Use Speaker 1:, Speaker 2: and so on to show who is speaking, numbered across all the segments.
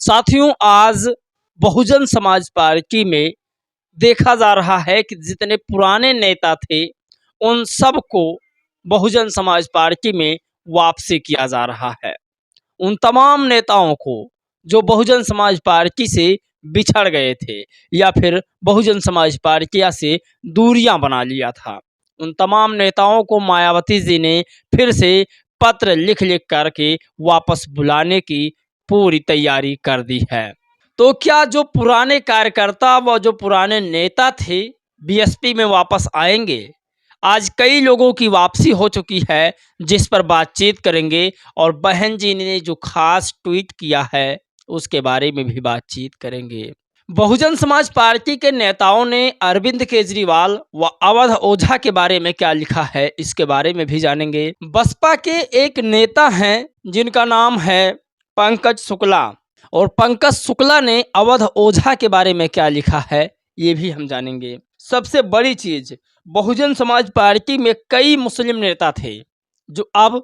Speaker 1: साथियों, आज बहुजन समाज पार्टी में देखा जा रहा है कि जितने पुराने नेता थे उन सबको बहुजन समाज पार्टी में वापसी किया जा रहा है। उन तमाम नेताओं को जो बहुजन समाज पार्टी से बिछड़ गए थे या फिर बहुजन समाज पार्टी से दूरियां बना लिया था, उन तमाम नेताओं को मायावती जी ने फिर से पत्र लिख लिख करके वापस बुलाने की पूरी तैयारी कर दी है। तो क्या जो पुराने कार्यकर्ता व जो पुराने नेता थे बीएसपी में वापस आएंगे? आज कई लोगों की वापसी हो चुकी है जिस पर बातचीत करेंगे और बहन जी ने जो खास ट्वीट किया है उसके बारे में भी बातचीत करेंगे। बहुजन समाज पार्टी के नेताओं ने अरविंद केजरीवाल व अवध ओझा के बारे में क्या लिखा है इसके बारे में भी जानेंगे। बसपा के एक नेता हैं जिनका नाम है पंकज शुक्ला, और पंकज शुक्ला ने अवध ओझा के बारे में क्या लिखा है ये भी हम जानेंगे। सबसे बड़ी चीज, बहुजन समाज पार्टी में कई मुस्लिम नेता थे जो अब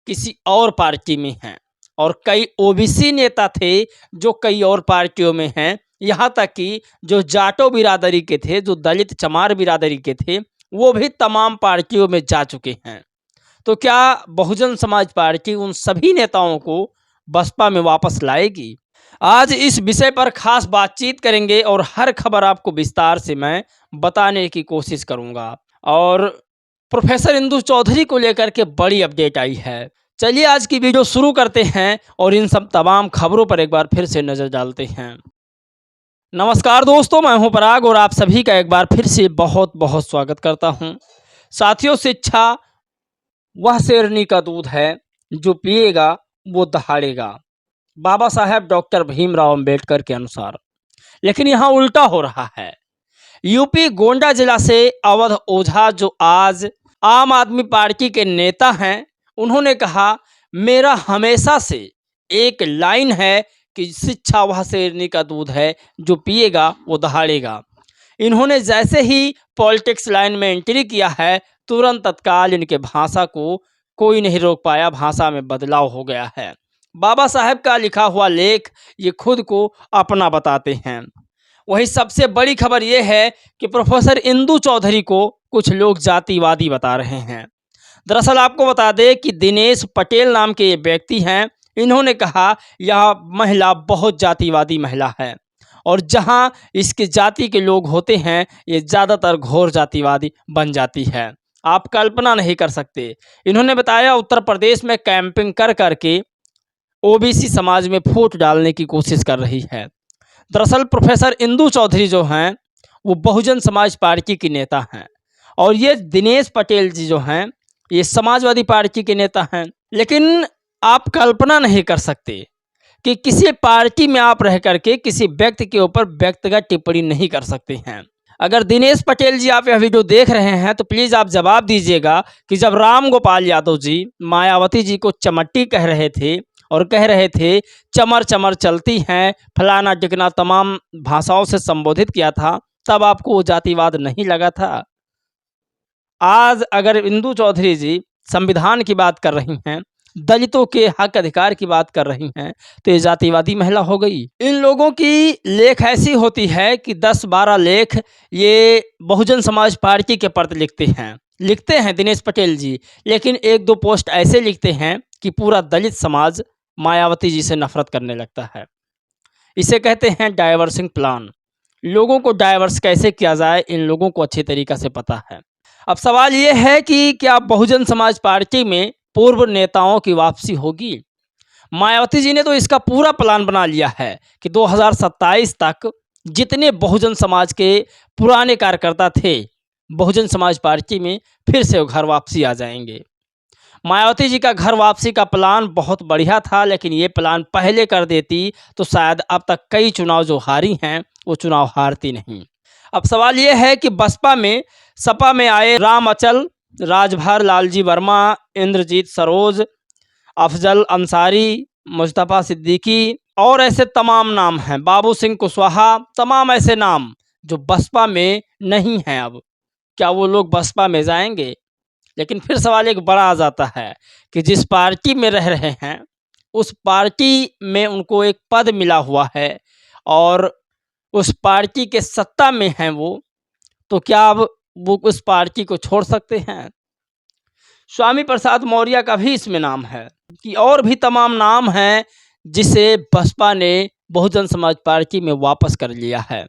Speaker 1: किसी और पार्टी में हैं, और कई ओबीसी नेता थे जो कई और पार्टियों में हैं। यहाँ तक कि जो जाटो बिरादरी के थे, जो दलित चमार बिरादरी के थे, वो भी तमाम पार्टियों में जा चुके हैं। तो क्या बहुजन समाज पार्टी उन सभी नेताओं को बसपा में वापस लाएगी? आज इस विषय पर खास बातचीत करेंगे और हर खबर आपको विस्तार से मैं बताने की कोशिश करूंगा। और प्रोफेसर इंदु चौधरी को लेकर के बड़ी अपडेट आई है। चलिए आज की वीडियो शुरू करते हैं और इन सब तमाम खबरों पर एक बार फिर से नज़र डालते हैं। नमस्कार दोस्तों, मैं हूं पराग और आप सभी का एक बार फिर से बहुत बहुत स्वागत करता हूं। साथियों, शिक्षा वह शेरनी का दूध है जो पिएगा वो दहाड़ेगा, बाबा साहेब डॉक्टर भीमराव अंबेडकर के अनुसार। लेकिन यहाँ उल्टा हो रहा है। यूपी गोंडा जिला से अवध ओझा जो आज आम आदमी पार्टी के नेता हैं, उन्होंने कहा मेरा हमेशा से एक लाइन है कि शिक्षा वह शेरनी का दूध है जो पिएगा वो दहाड़ेगा। इन्होंने जैसे ही पॉलिटिक्स लाइन में एंट्री किया है, तुरंत तत्काल इनके भाषा को कोई नहीं रोक पाया, भाषा में बदलाव हो गया है। बाबा साहेब का लिखा हुआ लेख ये खुद को अपना बताते हैं। वही सबसे बड़ी खबर ये है कि प्रोफेसर इंदु चौधरी को कुछ लोग जातिवादी बता रहे हैं। दरअसल आपको बता दें कि दिनेश पटेल नाम के ये व्यक्ति हैं। इन्होंने कहा यह महिला बहुत जातिवादी महिला है, और जहां इसके जाति के लोग होते हैं ये ज़्यादातर घोर जातिवादी बन जाती है। आप कल्पना नहीं कर सकते। इन्होंने बताया उत्तर प्रदेश में कैंपिंग कर करके ओबीसी समाज में फूट डालने की कोशिश कर रही है। दरअसल प्रोफेसर इंदु चौधरी जो हैं वो बहुजन समाज पार्टी की नेता हैं, और ये दिनेश पटेल जी जो हैं ये समाजवादी पार्टी के नेता हैं। लेकिन आप कल्पना नहीं कर सकते कि किसी पार्टी में आप रह करके किसी व्यक्ति के ऊपर व्यक्तिगत टिप्पणी नहीं कर सकते हैं। अगर दिनेश पटेल जी आप यह वीडियो देख रहे हैं तो प्लीज़ आप जवाब दीजिएगा कि जब राम गोपाल यादव जी मायावती जी को चमट्टी कह रहे थे और कह रहे थे चमर चमर चलती हैं, फलाना टिकना तमाम भाषाओं से संबोधित किया था, तब आपको वो जातिवाद नहीं लगा था? आज अगर इंदु चौधरी जी संविधान की बात कर रही हैं, दलितों के हक अधिकार की बात कर रही हैं, तो ये जातिवादी महिला हो गई। इन लोगों की लेख ऐसी होती है कि 10-12 लेख ये बहुजन समाज पार्टी के प्रति लिखते हैं दिनेश पटेल जी, लेकिन 1-2 पोस्ट ऐसे लिखते हैं कि पूरा दलित समाज मायावती जी से नफरत करने लगता है। इसे कहते हैं डाइवर्सिंग प्लान। लोगों को डाइवर्स कैसे किया जाए इन लोगों को अच्छी तरीक़ा से पता है। अब सवाल ये है कि क्या बहुजन समाज पार्टी में पूर्व नेताओं की वापसी होगी? मायावती जी ने तो इसका पूरा प्लान बना लिया है कि 2027 तक जितने बहुजन समाज के पुराने कार्यकर्ता थे बहुजन समाज पार्टी में फिर से घर वापसी आ जाएंगे। मायावती जी का घर वापसी का प्लान बहुत बढ़िया था, लेकिन ये प्लान पहले कर देती तो शायद अब तक कई चुनाव जो हारी हैं वो चुनाव हारती नहीं। अब सवाल ये है कि बसपा में सपा में आए राम अचल, राजभर लालजी वर्मा, इंद्रजीत सरोज, अफजल अंसारी, मुस्तफ़ा सिद्दीकी और ऐसे तमाम नाम हैं, बाबू सिंह कुशवाहा, तमाम ऐसे नाम जो बसपा में नहीं हैं। अब क्या वो लोग बसपा में जाएंगे? लेकिन फिर सवाल एक बड़ा आ जाता है कि जिस पार्टी में रह रहे हैं उस पार्टी में उनको एक पद मिला हुआ है और उस पार्टी के सत्ता में हैं वो, तो क्या अब वो उस पार्टी को छोड़ सकते हैं? स्वामी प्रसाद मौर्य का भी इसमें नाम है कि और भी तमाम नाम हैं जिसे बसपा ने बहुजन समाज पार्टी में वापस कर लिया है।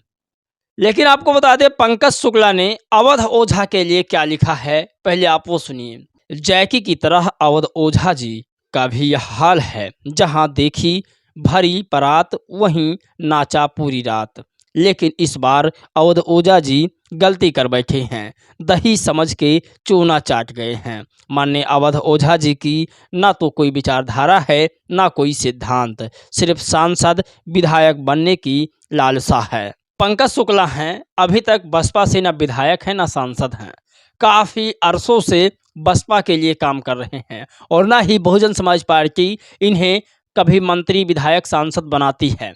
Speaker 1: लेकिन आपको बता दें, पंकज शुक्ला ने अवध ओझा के लिए क्या लिखा है, पहले आप वो सुनिए। जैकी की तरह अवध ओझा जी का भी यह हाल है, जहां देखी भरी परात वहीं नाचा पूरी रात। लेकिन इस बार अवध ओझा जी गलती कर बैठे हैं, दही समझ के चूना चाट गए हैं। माननीय अवध ओझा जी की ना तो कोई विचारधारा है, ना कोई सिद्धांत, सिर्फ सांसद विधायक बनने की लालसा है। पंकज शुक्ला हैं, अभी तक बसपा से ना विधायक हैं ना सांसद हैं, काफ़ी अरसों से बसपा के लिए काम कर रहे हैं और ना ही बहुजन समाज पार्टी इन्हें कभी मंत्री विधायक सांसद बनाती है।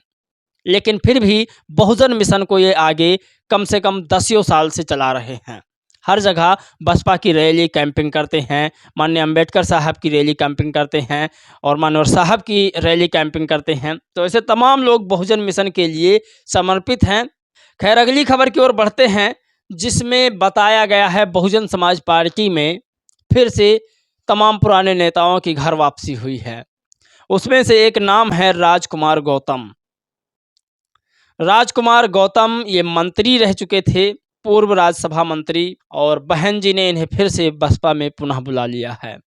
Speaker 1: लेकिन फिर भी बहुजन मिशन को ये आगे कम से कम 10 साल से चला रहे हैं। हर जगह बसपा की रैली कैंपिंग करते हैं, माननीय अंबेडकर साहब की रैली कैंपिंग करते हैं और मानवर साहब की रैली कैंपिंग करते हैं। तो ऐसे तमाम लोग बहुजन मिशन के लिए समर्पित हैं। खैर, अगली खबर की ओर बढ़ते हैं, जिसमें बताया गया है बहुजन समाज पार्टी में फिर से तमाम पुराने नेताओं की घर वापसी हुई है। उसमें से एक नाम है राजकुमार गौतम। राजकुमार गौतम ये मंत्री रह चुके थे, पूर्व राज्यसभा मंत्री, और बहन जी ने इन्हें फिर से बसपा में पुनः बुला लिया है।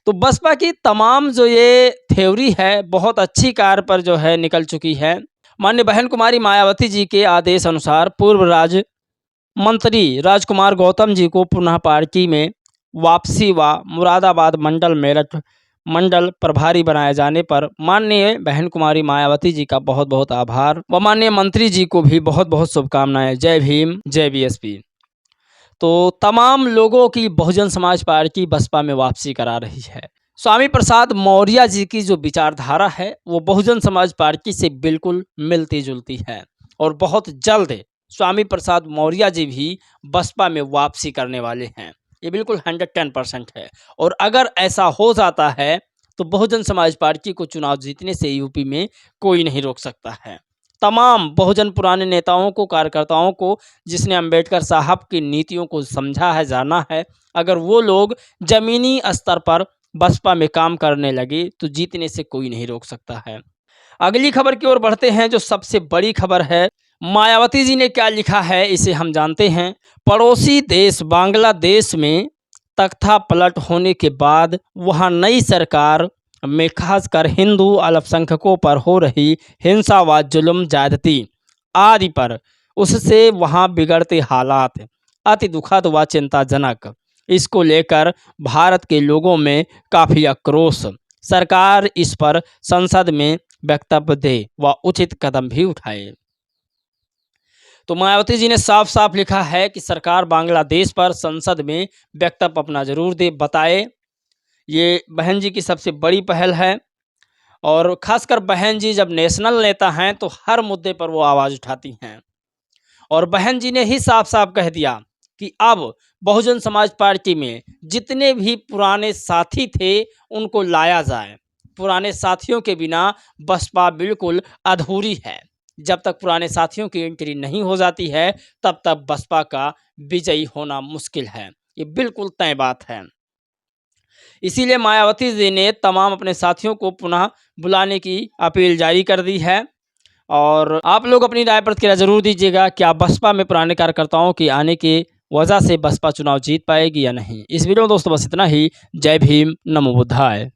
Speaker 1: तो बसपा की तमाम जो ये थ्योरी है बहुत अच्छी कार पर जो है निकल चुकी है। माननीय बहन कुमारी मायावती जी के आदेश अनुसार पूर्व राज्य मंत्री राजकुमार गौतम जी को पुनः पार्टी में वापसी व मुरादाबाद मंडल मेरठ मंडल प्रभारी बनाए जाने पर माननीय बहन कुमारी मायावती जी का बहुत बहुत आभार व माननीय मंत्री जी को भी बहुत बहुत शुभकामनाएं। जय भीम, जय बीएसपी। तो तमाम लोगों की बहुजन समाज पार्टी बसपा में वापसी करा रही है। स्वामी प्रसाद मौर्य जी की जो विचारधारा है वो बहुजन समाज पार्टी से बिल्कुल मिलती जुलती है और बहुत जल्द स्वामी प्रसाद मौर्य जी भी बसपा में वापसी करने वाले हैं। ये बिल्कुल 110% है और अगर ऐसा हो जाता है तो बहुजन समाज पार्टी को चुनाव जीतने से यूपी में कोई नहीं रोक सकता है। तमाम बहुजन पुराने नेताओं को, कार्यकर्ताओं को, जिसने अंबेडकर साहब की नीतियों को समझा है, जाना है, अगर वो लोग जमीनी स्तर पर बसपा में काम करने लगे तो जीतने से कोई नहीं रोक सकता है। अगली खबर की ओर बढ़ते हैं, जो सबसे बड़ी खबर है। मायावती जी ने क्या लिखा है इसे हम जानते हैं। पड़ोसी देश बांग्लादेश में तख्ता पलट होने के बाद वहां नई सरकार में खासकर हिंदू अल्पसंख्यकों पर हो रही हिंसा व जुल्म ज्यादती आदि पर उससे वहां बिगड़ते हालात अति दुखद व चिंताजनक। इसको लेकर भारत के लोगों में काफ़ी आक्रोश। सरकार इस पर संसद में वक्तव्य दे व उचित कदम भी उठाए। तो मायावती जी ने साफ साफ लिखा है कि सरकार बांग्लादेश पर संसद में वक्तव्य अपना जरूर दे, बताए। ये बहन जी की सबसे बड़ी पहल है और खासकर बहन जी जब नेशनल नेता हैं तो हर मुद्दे पर वो आवाज़ उठाती हैं और बहन जी ने ही साफ साफ कह दिया कि अब बहुजन समाज पार्टी में जितने भी पुराने साथी थे उनको लाया जाए। पुराने साथियों के बिना बसपा बिल्कुल अधूरी है। जब तक पुराने साथियों की एंट्री नहीं हो जाती है तब तक बसपा का विजयी होना मुश्किल है। ये बिल्कुल तय बात है। इसीलिए मायावती जी ने तमाम अपने साथियों को पुनः बुलाने की अपील जारी कर दी है और आप लोग अपनी राय प्रतिक्रिया जरूर दीजिएगा। क्या बसपा में पुराने कार्यकर्ताओं के आने की वजह से बसपा चुनाव जीत पाएगी या नहीं। इस वीडियो में दोस्तों बस इतना ही। जय भीम, नमो बुद्धाय।